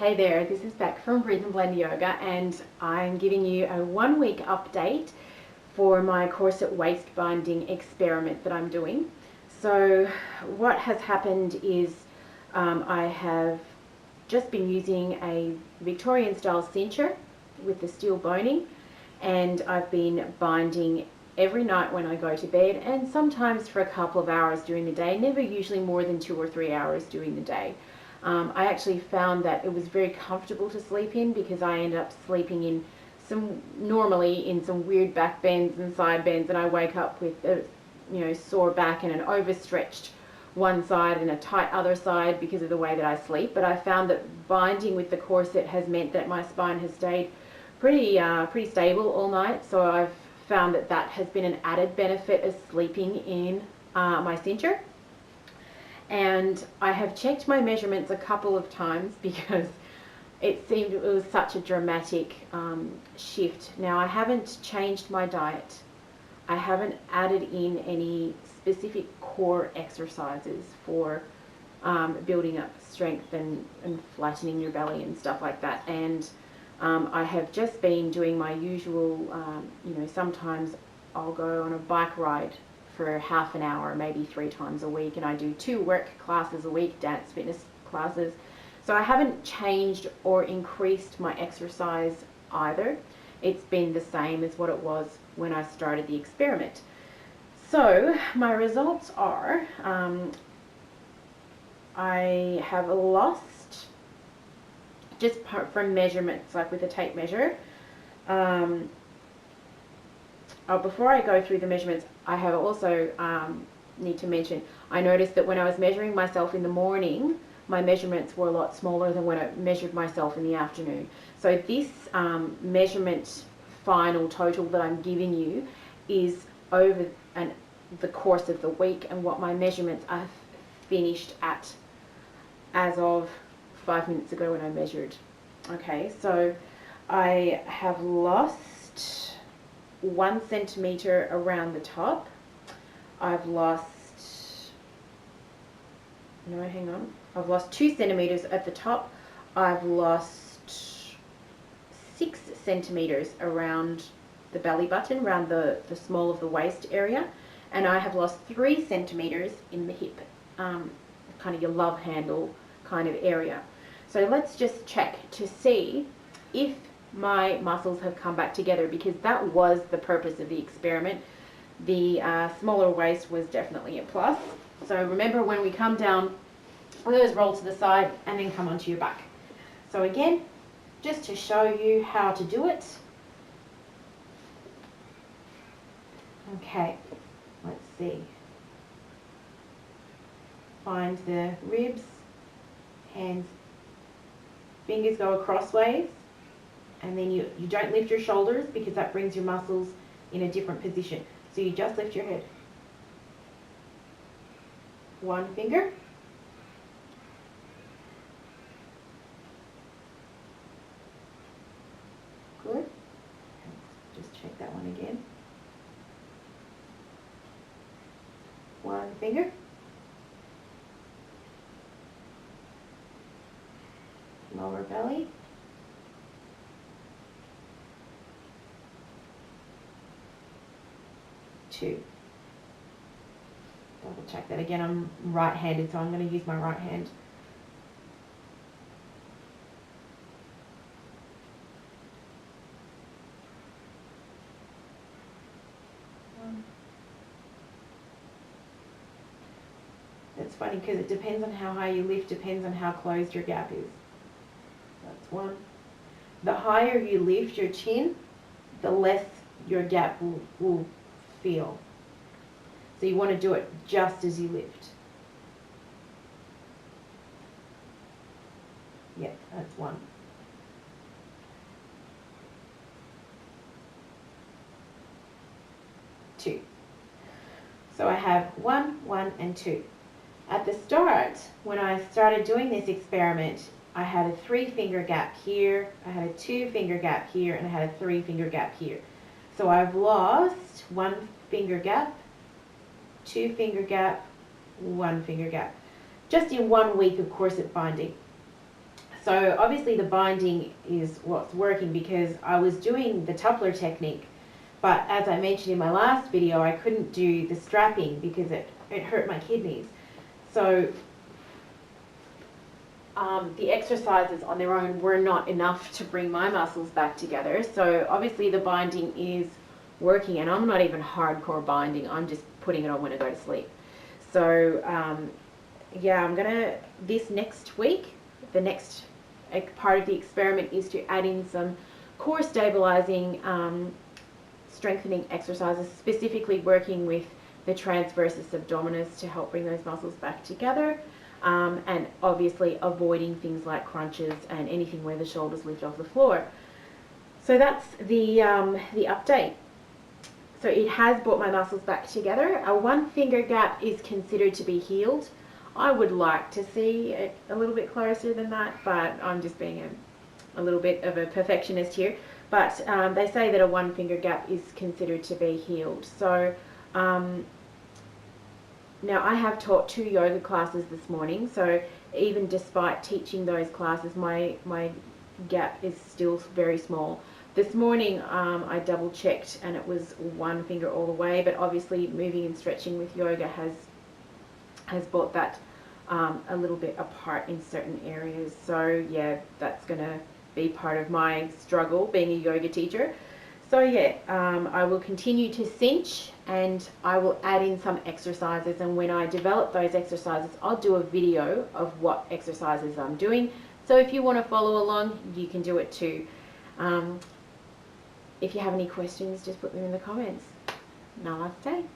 Hey there, this is Beck from Breathe and Blend Yoga, and I'm giving you a 1 week update for my corset waist binding experiment that I'm doing. So what has happened is I have just been using a Victorian style cincher with the steel boning, and I've been binding every night when I go to bed, and sometimes for a couple of hours during the day, never usually more than 2 or 3 hours during the day. I actually found that it was very comfortable to sleep in because I ended up sleeping in normally in some weird back bends and side bends, and I wake up with a sore back and an overstretched one side and a tight other side because of the way that I sleep. But I found that binding with the corset has meant that my spine has stayed pretty stable all night. So I've found that that has been an added benefit of sleeping in my cincher. And I have checked my measurements a couple of times because it seemed it was such a dramatic shift. Now, I haven't changed my diet. I haven't added in any specific core exercises for building up strength and flattening your belly and stuff like that. And I have just been doing my usual, sometimes I'll go on a bike ride for half an hour, maybe 3 times a week, and I do 2 work classes a week, dance fitness classes. So I haven't changed or increased my exercise either. It's been the same as what it was when I started the experiment. So my results are I have lost, just from measurements, like with a tape measure. Before I go through the measurements, I have also need to mention, I noticed that when I was measuring myself in the morning, my measurements were a lot smaller than when I measured myself in the afternoon. So this measurement final total that I'm giving you is over the course of the week, and what my measurements are finished at as of 5 minutes ago when I measured. Okay, so I have lost 1 centimeter around the top. I've lost, I've lost 2 centimeters at the top. I've lost 6 centimeters around the belly button, around the small of the waist area, and I have lost 3 centimeters in the hip, kind of your love handle kind of area. So let's just check to see if my muscles have come back together, because that was the purpose of the experiment. The smaller waist was definitely a plus. So remember, when we come down, we always roll to the side and then come onto your back. So again, just to show you how to do it. Okay, let's see. Find the ribs, hands, fingers go crossways. And then you don't lift your shoulders because that brings your muscles in a different position. So you just lift your head. 1 finger. Good. Just check that one again. 1 finger. Lower belly. 2. Double check that again. I'm right-handed, so I'm going to use my right hand. That's funny because it depends on how high you lift, depends on how closed your gap is. That's 1. The higher you lift your chin, the less your gap will feel. So you want to do it just as you lift. Yep, that's 1. 2. So I have 1, 1, and 2. At the start, when I started doing this experiment, I had a 3-finger gap here, I had a 2-finger gap here, and I had a 3-finger gap here. So I've lost 1 finger gap, 2 finger gap, 1 finger gap, just in 1 week of corset binding. So obviously the binding is what's working, because I was doing the tuppler technique, but as I mentioned in my last video, I couldn't do the strapping because it hurt my kidneys. So the exercises on their own were not enough to bring my muscles back together. So obviously the binding is working, and I'm not even hardcore binding. I'm just putting it on when I go to sleep. So yeah, I'm gonna, this next week, the next part of the experiment is to add in some core stabilizing strengthening exercises, specifically working with the transversus abdominis to help bring those muscles back together, and obviously avoiding things like crunches and anything where the shoulders lift off the floor. So that's the update. So it has brought my muscles back together. A 1 finger gap is considered to be healed. I would like to see it a little bit closer than that, but I'm just being a little bit of a perfectionist here. But they say that a 1 finger gap is considered to be healed. So now I have taught 2 yoga classes this morning, so even despite teaching those classes, my gap is still very small. This morning I double checked and it was 1 finger all the way, but obviously moving and stretching with yoga has brought that a little bit apart in certain areas. So yeah, that's going to be part of my struggle being a yoga teacher. So yeah, I will continue to cinch, and I will add in some exercises, and when I develop those exercises, I'll do a video of what exercises I'm doing. So if you want to follow along, you can do it too. If you have any questions, just put them in the comments. Namaste.